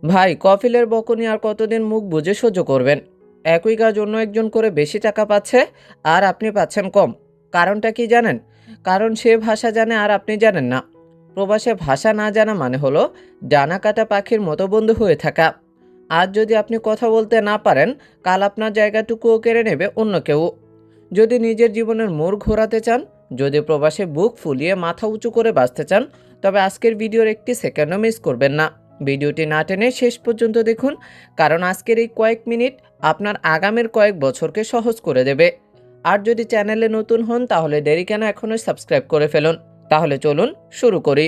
ভাই, কফিলের বকুনি আর কতদিন মুখ বুজে সহ্য করবেন? একই কাজ অন্য একজন করে বেশি টাকা পাচ্ছে আর আপনি পাচ্ছেন কম। কারণটা কি জানেন? কারণ সে ভাষা জানে আর আপনি জানেন না। প্রবাসে ভাষা না জানা মানে হলো ডানা কাটা পাখির মতো বন্ধু হয়ে থাকা। আজ যদি আপনি কথা বলতে না পারেন, কাল আপনার জায়গাটুকুও কেড়ে নেবে অন্য কেউ। যদি নিজের জীবনের মোড় ঘোরাতে চান, যদি প্রবাসে বুক ফুলিয়ে মাথা উঁচু করে বাঁচতে চান, তবে আজকের ভিডিওর একটি সেকেন্ডও মিস করবেন না। ভিডিওটি না টেনে শেষ পর্যন্ত দেখুন, কারণ আজকের এই কয়েক মিনিট আপনার আগামীর কয়েক বছরকে সহজ করে দেবে। আর যদি চ্যানেলে নতুন হন তাহলে দেরি কেন, এখনই সাবস্ক্রাইব করে ফেলুন। তাহলে চলুন শুরু করি।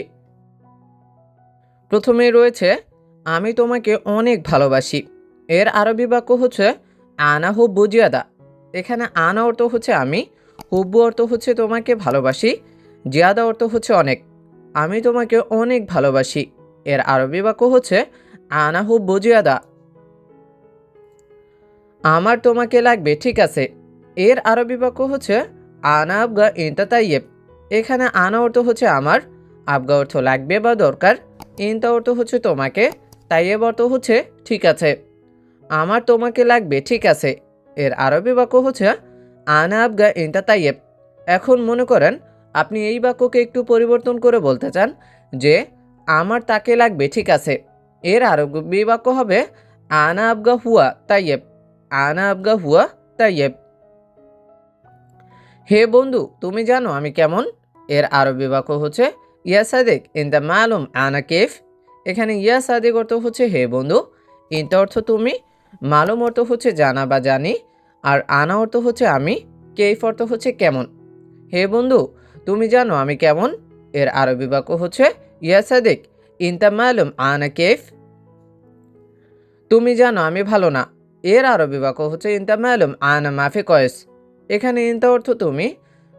প্রথমেই রয়েছে আমি তোমাকে অনেক ভালোবাসি। এর আরবি বাক্য হচ্ছে আনা হুব্বু জিয়াদা। এখানে আনা অর্থ হচ্ছে আমি, হুব্বু অর্থ হচ্ছে তোমাকে ভালোবাসি, জিয়াদা অর্থ হচ্ছে অনেক। আমি তোমাকে অনেক ভালোবাসি। এর আরবি বাক্য হচ্ছে আনা হুব্বু জিয়াদা। আমার তোমাকে লাগবে, ঠিক আছে। এর আরবি বাক্য হচ্ছে আনা আবগা ইনতা তাইয়েব। এখানে আনা অর্থ হচ্ছে আমার, আবগা অর্থ লাগবে বা দরকার, ইনতা অর্থ হচ্ছে তোমাকে, তাইয়েব অর্থ হচ্ছে ঠিক আছে। আমার তোমাকে লাগবে, ঠিক আছে। এর আরবি বাক্য হচ্ছে আনা আবগা ইনতা তাইয়েব। এখন মনে করেন আপনি এই বাক্যকে একটু পরিবর্তন করে বলতে চান যে আমার তাকে লাগবে, ঠিক আছে। এর আরবি বাক্য হবে আনা আবগা হুয়া তাইয়েব। আনা আবগা হুয়া তাইয়েব। হে বন্ধু, তুমি জানো আমি কেমন? এর আরবি বাক্য হচ্ছে ইয়া সাদেক ইনতা মালুম আনা কেফ। এখানে ইয়া সাদেক অর্থ হচ্ছে হে বন্ধু, ইনতা অর্থ তুমি, মালুম অর্থ হচ্ছে জানা বা জানি, আর আনা অর্থ হচ্ছে আমি, কেফ অর্থ হচ্ছে কেমন। হে বন্ধু, তুমি জানো আমি কেমন? এর আরবি বাক্য হচ্ছে ইয়া সাদেক ইনতা মালুম আনা কেফ। তুমি জানো আমি ভালো না। এর আরবি বাক্য হচ্ছে ইনতা মালুম আনা মাফি কয়েস। এখানে ইনতা অর্থ তুমি,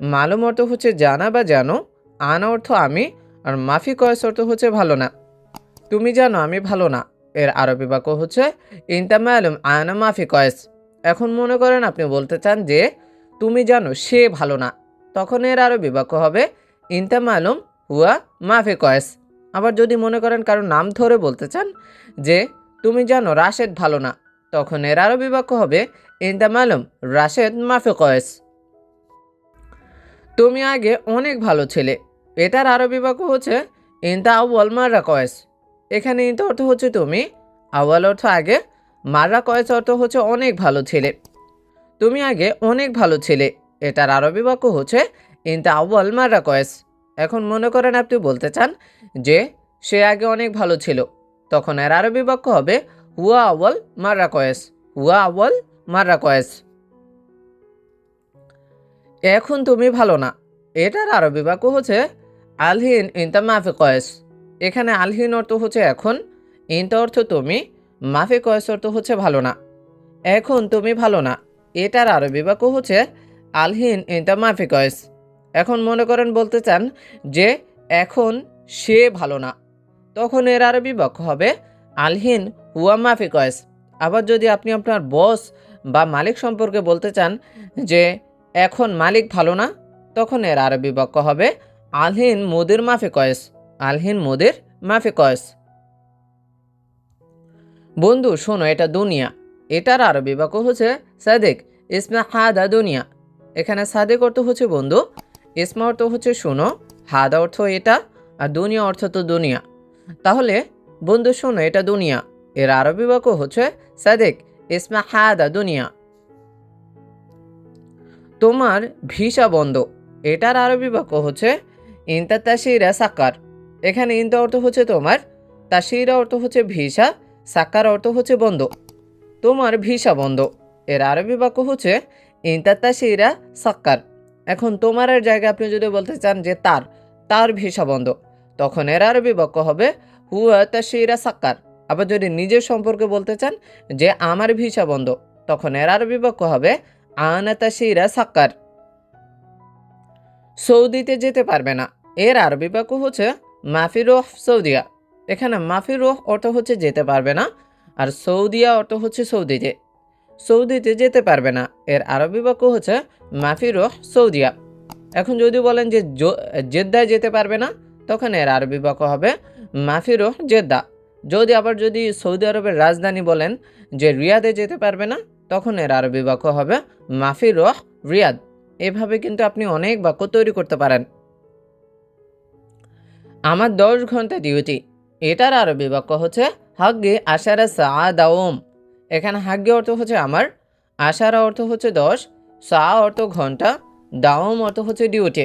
মালুম অর্থ হচ্ছে জানা বা জানো, আনা অর্থ আমি, আর মাফি কয়েস অর্থ হচ্ছে ভালো না। তুমি জানো আমি ভালো না। এর আরবি বাক্য হচ্ছে ইনতা মালুম আনা মাফি কয়েস। এখন মনে করেন আপনি বলতে চান যে তুমি জানো সে ভালো না, তখন এর আরবি বাক্য হবে ইনতা মালুম হুয়া মাফি কয়েস। আবার যদি মনে করেন কারো নাম ধরে বলতে চান যে তুমি জানো রাশেদ ভালো না, তখন এর আরবি বাক্য হবে ইনতা মালুম রাশেদ মাফি কয়েস। তুমি আগে অনেক ভালো ছেলে। এটার আরবি বাক্য হচ্ছে ইনতা আউয়াল মাররা কয়েস। এখানে ইনতা অর্থ হচ্ছে তুমি, আউয়াল অর্থ আগে, মাররা কয়েস অর্থ হচ্ছে অনেক ভালো ছেলে। তুমি আগে অনেক ভালো ছেলে। এটার আরবি বাক্য হচ্ছে ইনতা আউয়াল মাররা কয়েস। এখন মনে করেন আপনি বলতে চান যে সে আগে অনেক ভালো ছিল, তখন এর আরবি বাক্য হবে হুয়া আউয়াল মাররা কয়েস। হুয়া আউয়াল মাররা কয়েস। এখন তুমি ভালো না। এটার আরবি বাক্য হচ্ছে আলহিন ইনতা মাফি কয়েস। এখানে আলহিন অর্থ হচ্ছে এখন, ইনতা অর্থ তুমি, মাফি কয়েস অর্থ হচ্ছে ভালো না। এখন তুমি ভালো না। এটার আরবি বাক্য হচ্ছে আলহিন ইনতা মাফি কয়েস। এখন মনে করেন বলতে চান যে এখন সে ভালো না, তখন এর আরবি বাক্য হবে আলহিন হুয়া মাফি কয়েস। আবার যদি আপনি আপনার বস বা মালিক সম্পর্কে বলতে চান যে এখন মালিক ভালো না, তখন এর আরবি বাক্য হবে আলহিন মুদির মাফি কয়েস। আলহিন মুদির মাফি কয়েস। বন্ধু শোনো, এটা দুনিয়া। এটার আরবি বাক্য হচ্ছে সাদেক ইসমা হাদা দুনিয়া। এখানে সাদেক অর্থ হচ্ছে বন্ধু, ইসমা অর্থ হচ্ছে শোনো, হাদা অর্থ এটা, আর দুনিয়া অর্থ তো দুনিয়া। তাহলে বন্ধু শোনো, এটা দুনিয়া। এর আরবি বাক্য হচ্ছে সাদেক ইসমা হাদা দুনিয়া। তোমার ভিসা বন্ধ। এটার আরবি বাক্য হচ্ছে ইনতা তাশিরা সাকার। এখানে ইনতা অর্থ হচ্ছে তোমার, তাশিরা অর্থ হচ্ছে ভিসা, সাকার অর্থ হচ্ছে বন্ধ। তোমার ভিসা বন্ধ। এর আরবি বাক্য হচ্ছে ইনতা তাশিরা সাক্কার। এখন তোমার জায়গায় আপনি যদি বলতে চান যে তার ভিসা বন্ধ, তখন এর আরবি বাক্য হবে হুয়া তাশিরা সাক্কার। আবার যদি নিজের সম্পর্কে বলতে চান যে আমার ভিসা বন্ধ, তখন এর আরবি বাক্য হবে আনা তাশিরা সাক্কার। সৌদিতে যেতে পারবে না। এর আরবি বাক্য হচ্ছে মাফি রোহ সৌদিয়া। এখানে মাফি রোহ অর্থ হচ্ছে যেতে পারবে না, আর সৌদিয়া অর্থ হচ্ছে সৌদিতে। সৌদিতে যেতে পারবে না। এর আরবি বাক্য হচ্ছে মাফি রোহ সৌদিয়া। এখন যদি বলেন যে জেদ্দায় যেতে পারবে না, তখন এর আরবি বাক্য হবে মাফি রোহ জেদ্দা। যদি সৌদি আরবের রাজধানী বলেন যে রিয়াদে যেতে পারবে না, তখন এর আরবি বাক্য হবে মাফি রহ রিয়াদ। এভাবে কিন্তু আপনি অনেক বাক্য তৈরি করতে পারেন। আমার 10 ঘন্টা ডিউটি, এটার আরবি বাক্য হচ্ছে হাগ্গে আশারা সা দাওম। এখানে হাগ্গে অর্থ হচ্ছে আমার, আশারা অর্থ হচ্ছে 10, সা অর্থ ঘন্টা, দাওম অর্থ হচ্ছে ডিউটি।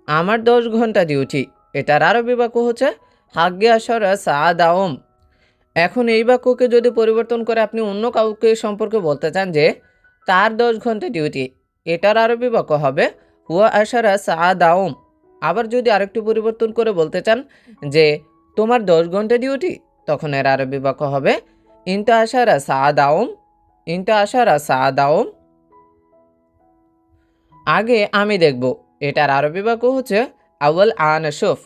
আমার 10 ঘন্টা ডিউটি, এটার আরবি বাক্য হচ্ছে হাগ্গে আশারা সা দাওম। এখন এই বাক্যকে যদি পরিবর্তন করে আপনি অন্য কাউকে সম্পর্কে বলতে চান যে তার 10 ঘন্টা ডিউটি, এটার আরবি বাক্য হবে হুয়া আশারা সা দাওম। আবার যদি আরেকটু পরিবর্তন করে বলতে চান যে তোমার 10 ঘন্টা ডিউটি, তখন এর আরবি বাক্য হবে ইনতা আশারা সা দাওম, ইনতা আশারা সা দাওম। আগে আমি দেখব, এটার আরবি বাক্য হচ্ছে আউয়াল আনা শুফ।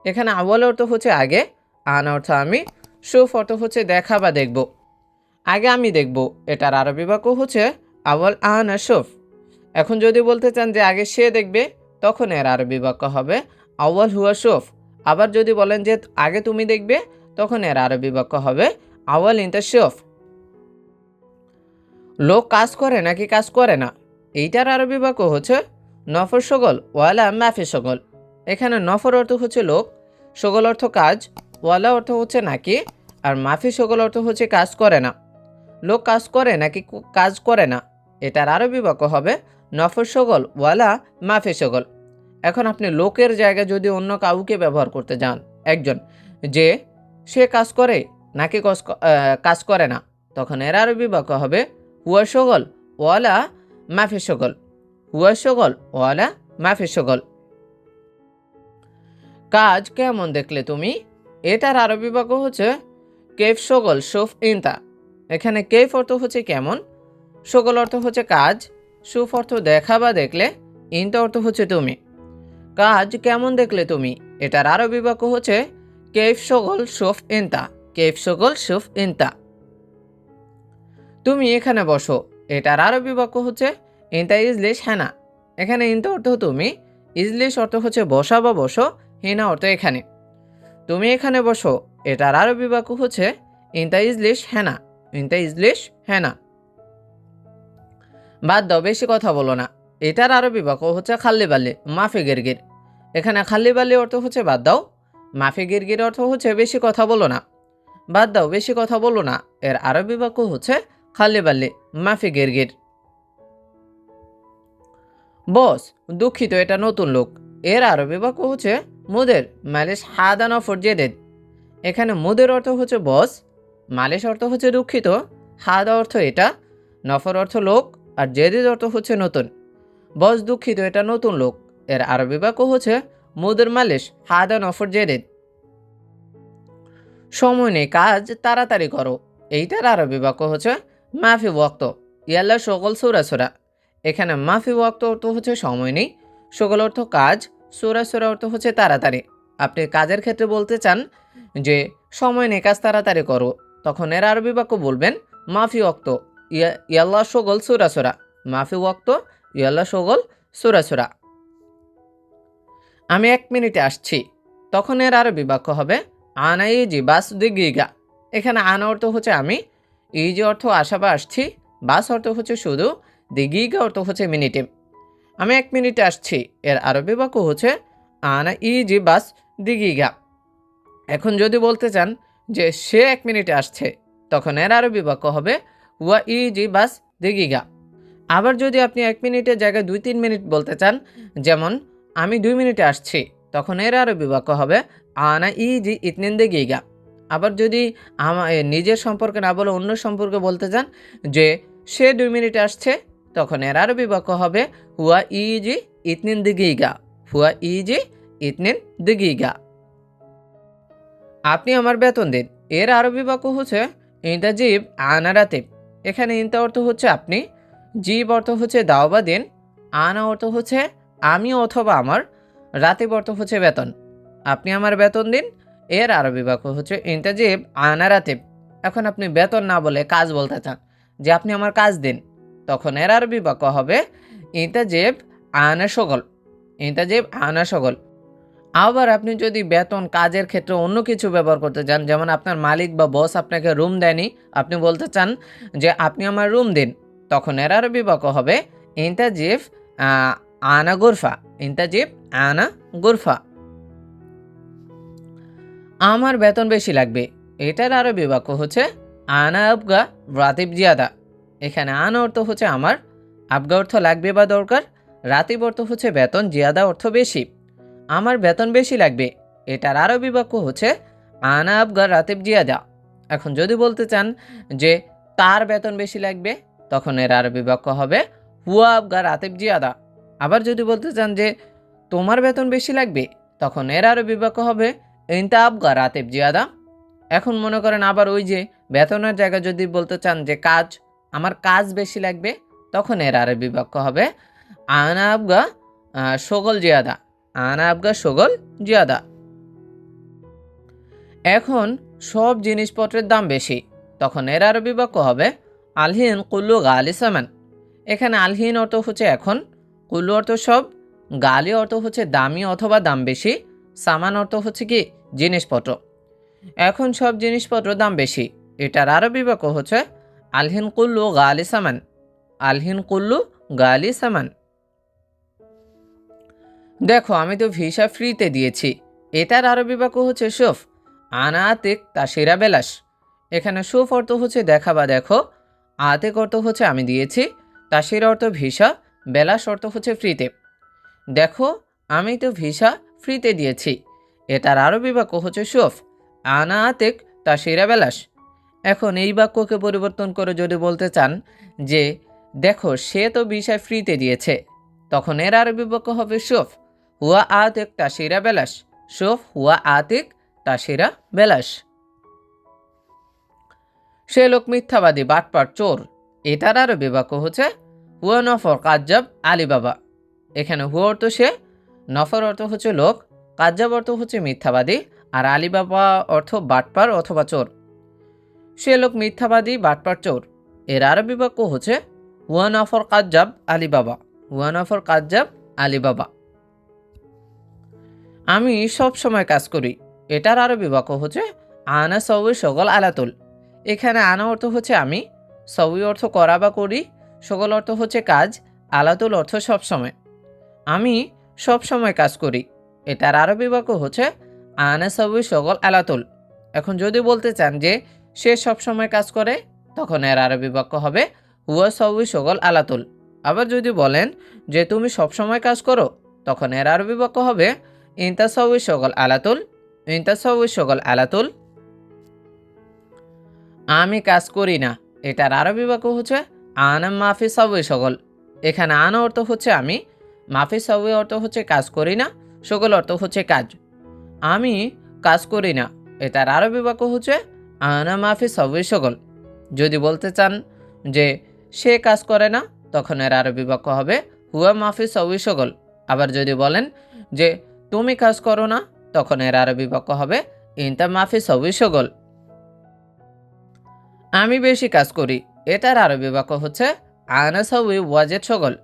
এখানে আউয়াল অর্থ হচ্ছে আগে, আন অর্থ আমি, শুফ অর্থ হচ্ছে দেখা বা দেখব। আগে আমি দেখব, এটার আরবি বাক্য হচ্ছে আউয়াল আনা শুফ। এখন যদি বলতে চান যে আগে সে দেখবে, তখন এর আরবি বাক্য হবে আউয়াল হুয়া শুফ। আবার যদি বলেন যে আগে তুমি দেখবে, তখন এর আরবি বাক্য হবে আউয়াল ইনতা শুফ। লোক কাজ করে নাকি কাজ করে না, এইটার আরবি বাক্য হচ্ছে নফর সগল ওয়ালা মাফি সগল। এখানে নফর অর্থ হচ্ছে লোক, সগল অর্থ কাজ, ওয়ালা অর্থ হচ্ছে নাকি, আর মাফি সগল অর্থ হচ্ছে কাজ করে না। লোক কাজ করে নাকি কাজ করে না, এটার আরবি বাক্য হবে নফর সগল ওয়ালা মাফি সগল। এখন আপনি লোকের জায়গায় যদি অন্য কাউকে ব্যবহার করতে যান, একজন, যে সে কাজ করে নাকি কাজ করে না, তখন এর আরবি বাক্য হবে হুয়া সগল ওয়ালা মাফি সগল, হুয়া সগল ওয়ালা মাফি সগল। কাজ কেমন দেখলে তুমি, এটার আরবি বাক্য হচ্ছে কেফ সগল শুফ ইনতা। এখানে কেফ অর্থ হচ্ছে কেমন, সগল অর্থ হচ্ছে কাজ, শুফ অর্থ দেখা বা দেখলে, ইনতা অর্থ হচ্ছে তুমি। কাজ কেমন দেখলে তুমি, এটার আরবি বাক্য হচ্ছে কেফ সগল শুফ ইনতা, কেফ সগল শুফ ইনতা। তুমি এখানে বসো, এটার আরবি বাক্য হচ্ছে ইনতা ইজলিশ হেনা। এখানে ইনতা অর্থ তুমি, ইজলিশ অর্থ হচ্ছে বসা বা বসো, হেনা অর্থ এখানে। তুমি এখানে বসো, এটার আরবি বাক্য হচ্ছে ইনতা ইজলিশ হেনা, ইনতা ইজলিশ হেনা। বাদ দাও, বেশি কথা বলো না, এটার আরবি বাক্য হচ্ছে খাল্লি বাল্লি মাফি গিরগির। এখানে খাল্লি বাল্লি অর্থ হচ্ছে বাদ দাও, মাফি গিরগির অর্থ হচ্ছে বেশি কথা বলো না। বাদ দাও, বেশি কথা বলো না, এর আরবি বাক্য হচ্ছে খাল্লি বাল্লি মাফি গিরগির। বস দুঃখিত, এটা নতুন লোক, এর আরবি বাক্য হচ্ছে মুদের মালিশ হাদান ফরজেদেদ। এখানে মুদের অর্থ হচ্ছে বস, মালিশ অর্থ হচ্ছে দুঃখিত, হাদা অর্থ এটা, নফর অর্থ লোক, আর জেদিদ অর্থ হচ্ছে নতুন। বস দুঃখিত, এটা নতুন লোক, এর আরবি বাক্য হচ্ছে মুদের মালিশ হাদা নফর জেদিদ। সময় নেই, কাজ তাড়াতাড়ি করো, এইটার আরবি বাক্য হচ্ছে মাফি ওয়াক্ত ইয়াল্লা সকল সুরা সুরা। এখানে মাফি ওয়াক্ত অর্থ হচ্ছে সময় নেই, সকল অর্থ কাজ, সুরা সুরা অর্থ হচ্ছে তাড়াতাড়ি। আপনি কাজের ক্ষেত্রে বলতে চান যে সময় নেই, কাজ তাড়াতাড়ি করো, তখন এর আরবি বাক্য বলবেন মাফি ওয়াক্ত ইয়াল্লা সকল সুরা সুরা, মাফি ওয়াক্ত ইয়াল্লা সকল সুরা সুরা। আমি 1 মিনিটে আসছি, তখন এর আরবি বাক্য হবে আনা ইজি বাস দিগিগা। এখানে আনা অর্থ হচ্ছে আমি, ইজি অর্থ আসা বা আসছি, বাস অর্থ হচ্ছে শুধু, দিগিগা অর্থ হচ্ছে মিনিটে। আমি 1 মিনিটে আসছি, এর আরবি বাক্য হচ্ছে আনা ইজি বাস দিগিগা। এখন যদি বলতে চান যে সে 1 মিনিটে আসছে, তখন এর আরবি বাক্য হবে ওয়া ইজি বাস দিগিগা। আবার যদি আপনি 1 মিনিটের জায়গায় 2-3 মিনিট বলতে চান, যেমন আমি 2 মিনিটে আসছি, তখন এর আরবি বাক্য হবে আনা ইজি ইতনিন দেগিগা। আবার যদি নিজের সম্পর্কে না বলে অন্য সম্পর্কে বলতে চান যে সে 2 মিনিটে আসছে, তখন এর আরবি বাক্য হবে হুয়া ইজি ইতনিন দিগিগা, হুয়া ইজি ইতনিন দিগিগা। আপনি আমার বেতন দিন, এর আরবি বাক্য হচ্ছে ইনতা জিব আনা রাতিব। এখানে ইনতা অর্থ হচ্ছে আপনি, জিব অর্থ হচ্ছে দাও বা দিন, আনা অর্থ হচ্ছে আমি অথবা আমার, রাতিব অর্থ হচ্ছে বেতন। আপনি আমার বেতন দিন, এর আরবি বাক্য হচ্ছে ইনতা জিব আনা রাতিব। এখন আপনি বেতন না বলে কাজ বলতে চান যে আপনি আমার কাজ দিন, তখন এর আরবি বাক্য হবে ইনতা জিব আনা সগল, ইনতা জিব আনা সগল। আবার আপনি যদি বেতন, কাজের ক্ষেত্রে অন্য কিছু ব্যবহার করতে চান, যেমন আপনার মালিক বা বস আপনাকে রুম দেয়নি, আপনি বলতে চান যে আপনি আমার রুম দিন, তখন এর আরবি বাক্য হবে ইনতাজিব আ আনা গুরফা, ইনতাজিব আনা গুরফা। আমার বেতন বেশি লাগবে, এটার আরবি বাক্য হচ্ছে আনা আবগা রাতিব জিয়াদা। এখানে আনা অর্থ হচ্ছে আমার, আবগা অর্থ লাগবে বা দরকার, রাতিব অর্থ হচ্ছে বেতন, জিয়াদা অর্থ বেশি। আমার বেতন বেশি লাগবে, এটার আরবি বাক্য হচ্ছে আনা আবগা রাতিব জিয়াদা। এখন যদি বলতে চান যে তার বেতন বেশি লাগবে, তখন এর আরবি বাক্য হবে হুয়া আবগা রাতিব জিয়াদা। আবার যদি বলতে চান যে তোমার বেতন বেশি লাগবে, তখন এর আরবি বাক্য হবে ইনতা আবগা রাতিব জিয়াদা। এখন মনে করেন আবার ওই যে বেতনের জায়গায় যদি বলতে চান যে কাজ, আমার কাজ বেশি লাগবে, তখন এর আরবি বাক্য হবে আনা আবগা শগল জিয়াদা, আনা আবগা শগল জিয়াদা। এখন সব জিনিসপত্রের দাম বেশি, তখন এর আরবি বাক্য হবে আলহিন কুল্লু গালি সামান। এখানে আলহিন অর্থ হচ্ছে এখন, কুল্লু অর্থ সব, গালি অর্থ হচ্ছে দামি অথবা দাম বেশি, সামান অর্থ হচ্ছে কি জিনিসপত্র। এখন সব জিনিসপত্র দাম বেশি, এটার আরবি বাক্য হচ্ছে আলহিন কুল্লু গালি সামান, আলহিন কুল্লু গালি সামান। দেখো আমি তো ভিসা ফ্রিতে দিয়েছি, এটার আরবি বাক্য হচ্ছে শুফ আনা আতিক তাসিরা বেলাস। এখানে শুফ অর্থ হচ্ছে দেখা বা দেখো, আতিক অর্থ হচ্ছে আমি দিয়েছি, তাসিরা অর্থ ভিসা, বেলাস অর্থ হচ্ছে ফ্রিতে। দেখো আমি তো ভিসা ফ্রিতে দিয়েছি, এটার আরবি বাক্য হচ্ছে শুফ আনা আতিক তাসিরা বেলাস। এখন এই বাক্যকে পরিবর্তন করে যদি বলতে চান যে দেখো সে তো ভিসা ফ্রিতে দিয়েছে, তখন এর আরবি বাক্য হবে শুফ হুয়া আতিক তাসিরা বেলাস, শুফ হুয়া আতিক তাসিরা বেলাস। সে লোক মিথ্যাবাদী, বাটপার, চোর, এটার আরবি বাক্য হচ্ছে হুয়া নফর কাজ্জাব আলিবাবা। এখানে হুয়া অর্থ সে, নফর অর্থ হচ্ছে লোক, কাজ্জাব অর্থ হচ্ছে মিথ্যাবাদী, আর আলিবাবা অর্থ বাটপার অথবা চোর। সে লোক মিথ্যাবাদী, বাটপার, চোর, এর আরবি বাক্য হচ্ছে হুয়া নফর কাজ্জাব আলিবাবা, হুয়া নফর কাজ্জাব আলিবাবা। আমি সব সময় কাজ করি, এটার আরবি বাক্য হচ্ছে আনা সউই সগল আলাতুল। এখানে আনা অর্থ হচ্ছে আমি, সউই অর্থ করা বা করি, সগল অর্থ হচ্ছে কাজ, আলাতুল অর্থ সব সময়। আমি সব সময় কাজ করি, এটার আরবি বাক্য হচ্ছে আনা সউই সগল আলাতুল। এখন যদি বলতে চান যে সে সব সময় কাজ করে, তখন এর আরবি বাক্য হবে হুয়া সউই সগল আলাতুল। আবার যদি বলেন যে তুমি সব সময় কাজ করো, তখন এর আরবি বাক্য হবে ইনতা সউই সগল আলাতুল, ইনতা সউই সগল আলাতুল। আমি কাজ করি না, এটার আরবি বাক্য হচ্ছে আনা মাফি সউই সগল। এখানে আনা অর্থ হচ্ছে আমি, মাফি সউই অর্থ হচ্ছে কাজ করি না, সগল অর্থ হচ্ছে কাজ। আমি কাজ করি না, এটার আরবি বাক্য হচ্ছে আনা মাফি সউই সগল। যদি বলতে চান যে সে কাজ করে না, তখন এর আরবি বাক্য হবে হুয়া মাফি সউই সগল। আবার যদি বলেন যে তুমি কাজ করো না, তখন এর আরবি বাক্য হবে ইনতা মাফি সউই সগল। আমি বেশি কাজ করি, এটার আরবি বাক্য হচ্ছে আনা সউই ওয়াজেদ সগল।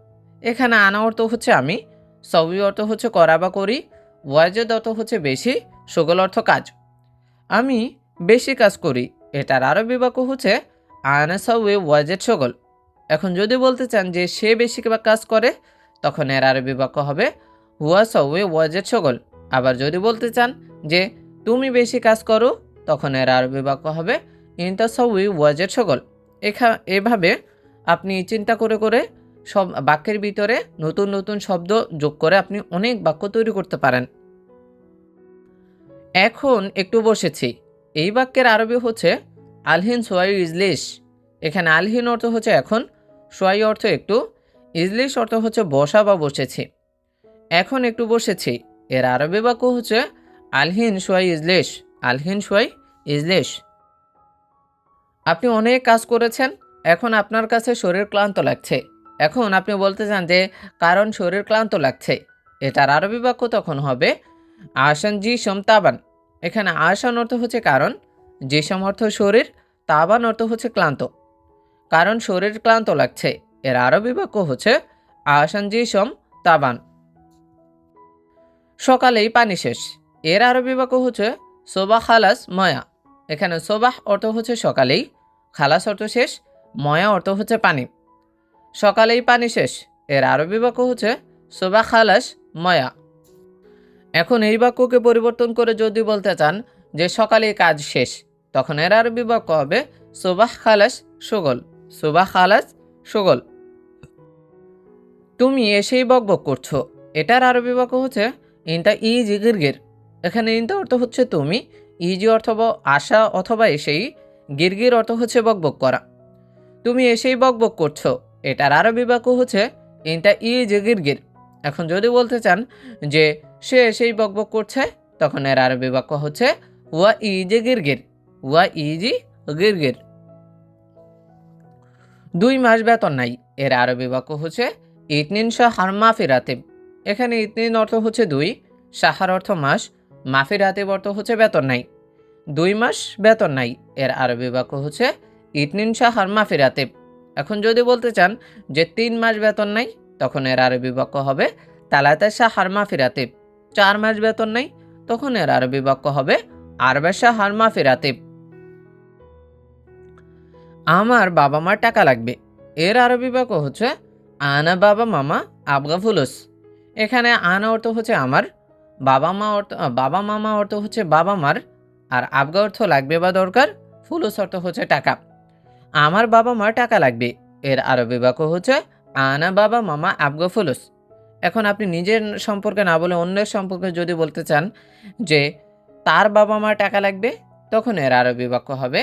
এখানে আনা অর্থ হচ্ছে আমি, সউই অর্থ হচ্ছে করা বা করি, ওয়াজেদ অর্থ হচ্ছে বেশি, সগল অর্থ কাজ। আমি বেশি কাজ করি, এটার আরবি বাক্য হচ্ছে আনা সউই ওয়াজেদ সগল। এখন যদি বলতে চান যে সে বেশি কাজ করে, তখন এর আরবি বাক্য হবে হুয়া সউই ওয়াজেদ সগল। আবার যদি বলতে চান যে তুমি বেশি কাজ করো, তখন এর আরবি বাক্য হবে ইনতা সউই ওয়াজেদ সগল। এভাবে আপনি চিন্তা করে করে সব বাক্যের ভিতরে নতুন নতুন শব্দ যোগ করে আপনি অনেক বাক্য তৈরি করতে পারেন। এখন একটু বসেছি, এই বাক্যের আরবি হচ্ছে আলহিন সোয়াই ইজলিশ। এখানে আলহিন অর্থ হচ্ছে এখন, সোয়াই অর্থ একটু, ইজলিশ অর্থ হচ্ছে বসা বা বসেছি। এখন একটু বসেছি, এর আরবি বাক্য হচ্ছে আলহিন সোয়াই ইজলিশ, আলহিন সোয়াই ইজলিশ। আপনি অনেক কাজ করেছেন, এখন আপনার কাছে শরীর ক্লান্ত লাগছে। এখন আপনি বলতে চান যে কারণ শরীর ক্লান্ত লাগছে, এটার আরবি বাক্য তখন হবে আসান জি সম তাবান। এখানে আসান অর্থ হচ্ছে কারণ, জিসম অর্থ শরীর, তাবান অর্থ হচ্ছে ক্লান্ত। কারণ শরীর ক্লান্ত লাগছে, এর আরবি বাক্য হচ্ছে আসান জি সম তাবান। সকালেই পানি শেষ, এর আরবি বাক্য হচ্ছে সোবাহ খালাস ময়া। এখানে সোবাহ অর্থ হচ্ছে সকালেই, খালাস অর্থ শেষ, ময়া অর্থ হচ্ছে পানি। সকালেই পানি শেষ, এর আরবি বাক্য হচ্ছে সোবাহ খালাস ময়া। এখন এই বাক্যকে পরিবর্তন করে যদি বলতে চান যে সকালেই কাজ শেষ, তখন এর আরবি বাক্য হবে সোবাহ খালাস সুগল। সোবাহ খালাস সুগল। তুমি এসেই বকবক করছো, এটার আরবি বাক্য হচ্ছে ইনতা ইজি গিরগির। এখানে ইনতা অর্থ হচ্ছে তুমি, ইজি অর্থ আসা অথবা এসেই, গিরগির অর্থ হচ্ছে বকবক করা। তুমি এসেই বকবক করছো, এটার আরবি বাক্য হচ্ছে ইনতা ইজি গিরগির। এখন যদি বলতে চান যে সে এসেই বকবক করছে, তখন এর আরবি বাক্য হচ্ছে ওয়া ইজি গিরগির। ওয়া ইজি গিরগির। 2 মাস বেতন নাই, এর আরবি বাক্য হচ্ছে ইতনিন শাহর মাফি রাতিব। এখানে ইতনিন অর্থ হচ্ছে 2, শাহর অর্থ মাস, মাফি রাতিব অর্থ হচ্ছে বেতন নাই। 2 মাস বেতন নাই, এর আরবি বাক্য হচ্ছে ইতনিন শাহর মাফি রাতিব। এখন যদি বলতে চান যে 3 মাস বেতন নাই, তখন এর আরবি বাক্য হবে তালাতা শাহর মাফি রাতিব। 4 মাস বেতন নাই, তখন এর আরবি বাক্য হবে আরবা শাহর মাফি রাতিব। আমার বাবা মার টাকা লাগবে, এর আরবি বাক্য হচ্ছে আনা বাবা মামা আবগা ফুলুস। এখানে আনা অর্থ হচ্ছে আমার, বাবা মামা অর্থ হচ্ছে বাবা মার, আর আবগা অর্থ লাগবে বা দরকার, ফুলুস অর্থ হচ্ছে টাকা। আমার বাবা মার টাকা লাগবে, এর আরবি বাক্য হচ্ছে আনা বাবা মামা আবগা ফুলুস। এখন আপনি নিজের সম্পর্কে না বলে অন্যের সম্পর্কে যদি বলতে চান যে তার বাবা মার টাকা লাগবে, তখন এর আরবি বাক্য হবে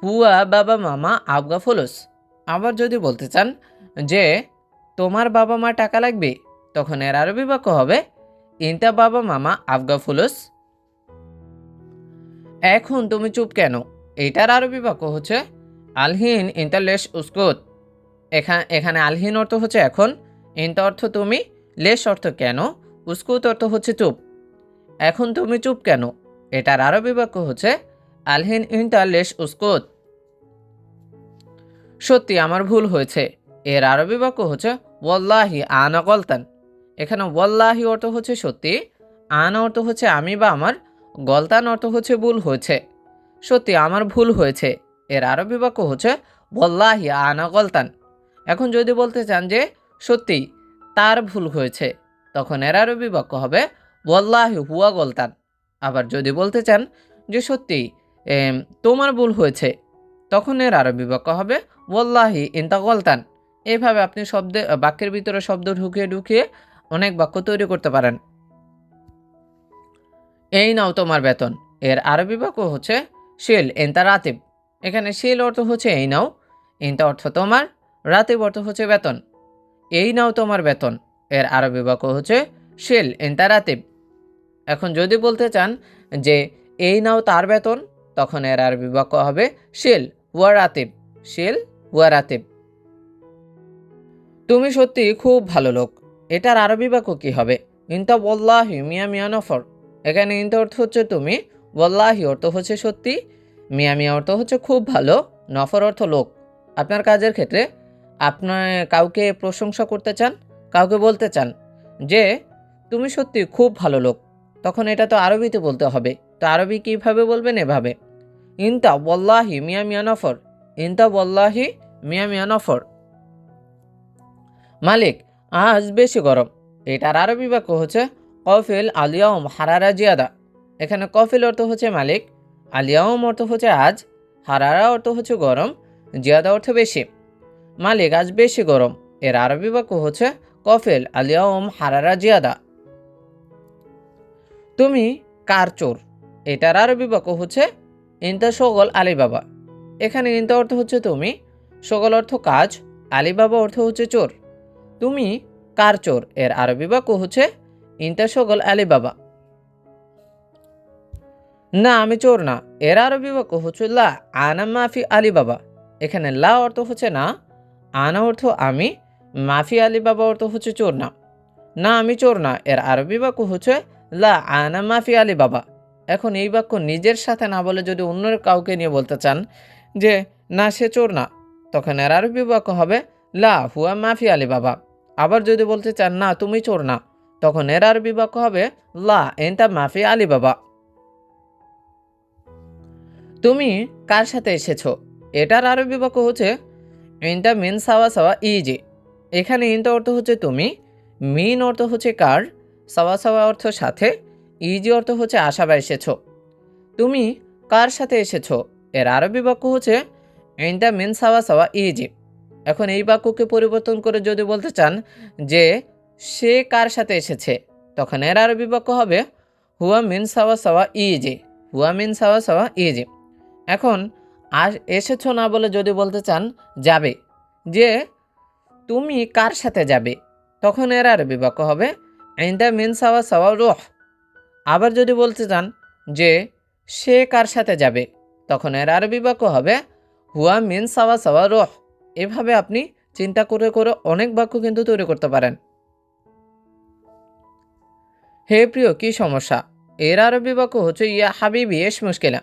হুয়া বাবা মামা আবগা ফুলুস। আবার যদি বলতে চান যে তোমার বাবা মা টাকা লাগবে, তখন এর আরবি বাক্য হবে ইনতা বাবা মামা আবগা ফুলুস। এখন তুমি চুপ কেন, এটার আরবি বাক্য হচ্ছে আলহিন ইনতা লেশ উস্কুত। এখানে আলহিন অর্থ হচ্ছে এখন, ইনতা অর্থ তুমি, লেশ অর্থ কেন, উস্কুত অর্থ হচ্ছে চুপ। এখন তুমি চুপ কেন, এটার আরবি বাক্য হচ্ছে আলহিন ইনতা লেশ উস্কুত। সত্যি আমার ভুল হয়েছে, এর আরবি বাক্য হচ্ছে ওয়াল্লাহি আনা গলতান। এখানে ওয়াল্লাহি অর্থ হচ্ছে সত্যি, আনা অর্থ হচ্ছে আমি বা আমার, গলতান অর্থ হচ্ছে ভুল হয়েছে। সত্যি আমার ভুল হয়েছে, এর আরবি বাক্য হচ্ছে ওয়াল্লাহি আনা গলতান। এখন যদি বলতে চান যে সত্যি তার ভুল হয়েছে, তখন এর আরবি বাক্য হবে ওয়াল্লাহি হুয়া গলতান। আবার যদি বলতে চান যে সত্যি তোমার ভুল হয়েছে, তখন এর আরবি বাক্য হবে ওয়াল্লাহি ইনতা গলতান। এইভাবে আপনি বাক্যের ভিতরে শব্দ ঢুকিয়ে ঢুকিয়ে অনেক বাক্য তৈরি করতে পারেন। এই নাও তোমার বেতন, এর আরবি বাক্য হচ্ছে শিল ইনতা রাতিব। এখানে শিল অর্থ হচ্ছে এই নাও, ইনতা অর্থ তোমার, রাতিব অর্থ হচ্ছে বেতন। এই নাও তোমার বেতন, এর আরবি বাক্য হচ্ছে শিল ইনতা রাতিব। এখন যদি বলতে চান যে এই নাও তার বেতন, তখন এর আরবি বাক্য হবে শিল ওয়া রাতিব। শিল ওয়া রাতিব। তুমি সত্যি খুব ভালো লোক, এটার আরবি বাক্য কি হবে? ইনতা ওয়াল্লাহি মিয়া মিয়া নফর। এখানে ইনতা অর্থ হচ্ছে তুমি, ওয়াল্লাহি অর্থ হচ্ছে সত্যি, মিয়া মিয়া অর্থ হচ্ছে খুব ভালো, নফর অর্থ লোক। আপনার কাজের ক্ষেত্রে আপনার কাউকে প্রশংসা করতে চান, কাউকে বলতে চান যে তুমি সত্যি খুব ভালো লোক, তখন এটা তো আরবিতে বলতে হবে। তো আরবি কীভাবে বলবেন? এভাবে, ইনতা ওয়াল্লাহি মিয়া মিয়া নফর। ইনতা ওয়াল্লাহি মিয়া মিয়া নফর। মালিক আজ বেশি গরম, এটার আরবি বাক্য হচ্ছে কফিল আলিয়াউম হারারা জিয়াদা। এখানে কফিল অর্থ হচ্ছে মালিক, আলিয়াউম অর্থ হচ্ছে আজ, হারারা অর্থ হচ্ছে গরম, জিয়াদা অর্থ বেশি। মালিক আজ বেশি গরম, এর আরবি বাক্য হচ্ছে কফিল আলিয়াউম হারারা জিয়াদা। তুমি কার চোর, এটার আরবি বাক্য হচ্ছে ইনতা শগল আলিবাবা। এখানে ইনতা অর্থ হচ্ছে তুমি, শগল অর্থ কাজ, আলিবাবা অর্থ হচ্ছে চোর। তুমি কার চোর, এর আরবি বাক্য হচ্ছে ইনতা শগল আলিবাবা। না আমি চোর না, এর আরবি বাক্য হচ্ছে লা আনা মাফি আলিবাবা। এখানে লা অর্থ হচ্ছে না, আনা অর্থ আমি, মাফি আলিবাবা অর্থ হচ্ছে চোর না। না আমি চোর না, এর আরবি বাক্য হচ্ছে লা আনা মাফি আলিবাবা। এখন এই বাক্য নিজের সাথে না বলে যদি অন্য কাউকে নিয়ে বলতে চান যে না সে চোর না, তখন এর আরবি বাক্য হবে লা হুয়া মাফি আলিবাবা। আবার যদি বলতে চান না তুমি চোর না, তখন এর আরবি বাক্য হবে লা এন্তা মাফি আলী বাবা। তুমি কার সাথে এসেছো, এটার আরবি বাক্য হচ্ছে ইনটা মিন সাওয়া সাওয়া ইজি। এখানে ইনটা অর্থ হচ্ছে তুমি, মিন অর্থ হচ্ছে কার, সাওয়া সাওয়া অর্থ সাথে, ইজি অর্থ হচ্ছে আসা বা এসেছো। তুমি কার সাথে এসেছো, এর আরবি বাক্য হচ্ছে ইনটা মিন সাওয়া সাওয়া ইজি। এখন এই বাক্যকে পরিবর্তন করে যদি বলতে চান যে সে কার সাথে এসেছে, তখন এর আরবি বাক্য হবে হুয়া মিন সাওয়া সাওয়া ইজি, হুয়া মিন সাওয়া সাওয়া ইজি। এখন আর এসেছো না বলে যদি বলতে চান যাবে, যে তুমি কার সাথে যাবে, তখন এর আরবি বাক্য হবে ইনতা মিন সাওয়া সাওয়া রুহ। আবার যদি বলতে চান যে সে কার সাথে যাবে, তখন এর আরবি বাক্য হবে হুয়া মিন সাওয়া সাওয়া রুহ। এভাবে আপনি চিন্তা করে করে অনেক বাক্য কিন্তু তৈরি করতে পারেন। হে প্রিয় কি সমস্যা, এর আরবি বাক্য হচ্ছে ইয়া হাবিবি এস মুশকিলা।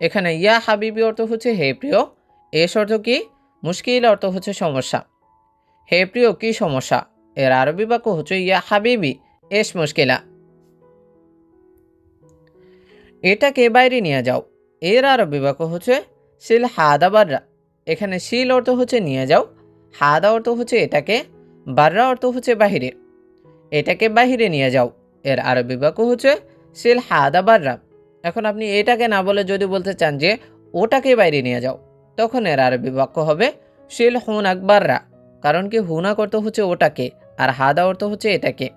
এখানে ইয়া হাবিবি অর্থ হচ্ছে হে প্রিয়, এস অর্থ কি, মুশকিল অর্থ হচ্ছে সমস্যা। হে প্রিয় কি সমস্যা, এর আরবি বাক্য হচ্ছে ইয়া হাবিবি এস মুশকিলা। এটাকে বাইরে নিয়ে যাও, এর আরবি বাক্য হচ্ছে শিল হাদা বাররা। এখানে শিল অর্থ হচ্ছে নিয়ে যাও, হাদা অর্থ হচ্ছে এটাকে, বাররা অর্থ হচ্ছে বাহিরে। এটাকে বাহিরে নিয়ে যাও, এর আরবি বাক্য হচ্ছে শিল হাদা বাররা। এখন আপনি এটাকে না বলে যদি বলতে চান যে ওটাকে বাইরে নিয়ে যাও, তখন এর আরবি বাক্য হবে শিল হুনাক বাররা। কারণ কি হুনাক অর্থ হচ্ছে ওটাকে, আর হাদা অর্থ হচ্ছে এটাকে।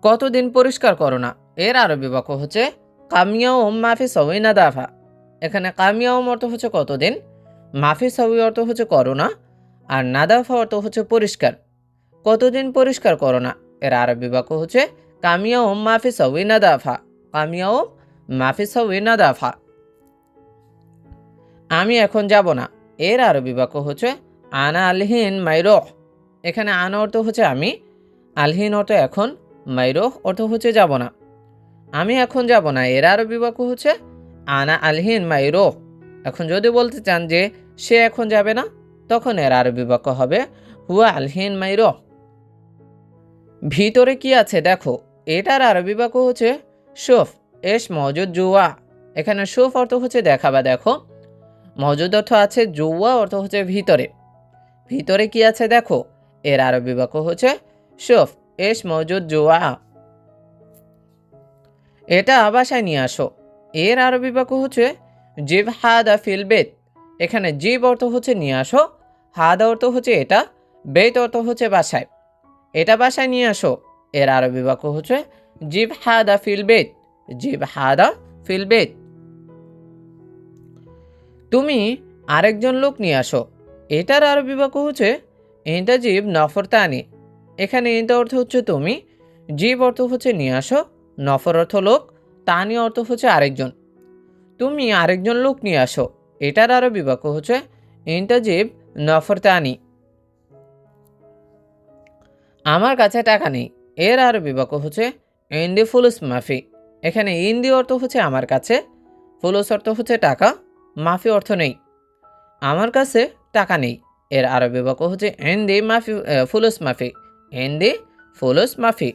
কতদিন পরিষ্কার করো না, এর আরবি বাক্য হচ্ছে কামিয়াও মাফি সউই না দাফা। এখানে কামিয়াও অর্থ হচ্ছে কতদিন, মাফি সউই অর্থ হচ্ছে করো না, আর নাদাফা অর্থ হচ্ছে পরিষ্কার। কতদিন পরিষ্কার করো না, এর আরবি বাক্য হচ্ছে কামিয়াও মাফি সউই না দাফা, কামিয়াও মাফি সউই না দাফা। আমি এখন যাব না, এর আরবি বাক্য হচ্ছে আনা আলহিন মাইরোহ। এখানে আনা অর্থ হচ্ছে আমি, আলহিন অর্থ এখন, মাইরোহ অর্থ হচ্ছে যাব না। আমি এখন যাব না, এর আরবি বাক্য হচ্ছে আনা আলহিন মাইরোহ। এখন যদি বলতে চান যে সে এখন যাবে না, তখন এর আরবি বাক্য হবে হুয়া আলহিন মাইরোহ। ভিতরে কি আছে দেখো, এটার আরবি বাক্য হচ্ছে শুফ এস মজুদ জুয়া। এখানে শুফ অর্থ হচ্ছে দেখা বা দেখো, মজুদ অর্থ আছে, জুয়া অর্থ হচ্ছে ভিতরে। ভিতরে কি আছে দেখো, এর আরবি বাক্য হচ্ছে শুফ এস মজুদ জুয়া। এটা বাসায় নিয়ে আসো, এর আরবি বাক্য হচ্ছে জিব হাদা ফিল বেত। এখানে জিব অর্থ হচ্ছে নিয়ে আসো, হাদা অর্থ হচ্ছে এটা, বেত অর্থ হচ্ছে বাসায়। এটা বাসায় নিয়ে আসো, এর আরবি বাক্য হচ্ছে জিব হাদা ফিল বেত, জিব হাদা ফিল বেত। তুমি আরেকজন লোক নিয়ে আসো, এটার আরবি বাক্য হচ্ছে ইনটা জিব নফর তানি। এখানে ইনটা অর্থ হচ্ছে তুমি, জিব অর্থ হচ্ছে নিয়ে আসো, নফর অর্থ লোক, তানি অর্থ হচ্ছে আরেকজন। তুমি আরেকজন লোক নিয়ে আসো, এটার আরবি বাক্য হচ্ছে ইনটা জিব নফর তানি। আমার কাছে টাকা নেই, এর আরবি বাক্য হচ্ছে ইন্দি ফুলুস মাফি। এখানে ইন্দি অর্থ হচ্ছে আমার কাছে, ফুলুস অর্থ হচ্ছে টাকা, মাফি অর্থ নেই। আমার কাছে টাকা নেই, এর আরবি বাক্য হচ্ছে ইন্দি মাফি ফুলুস মাফি, ইন্দি ফুলুস মাফি।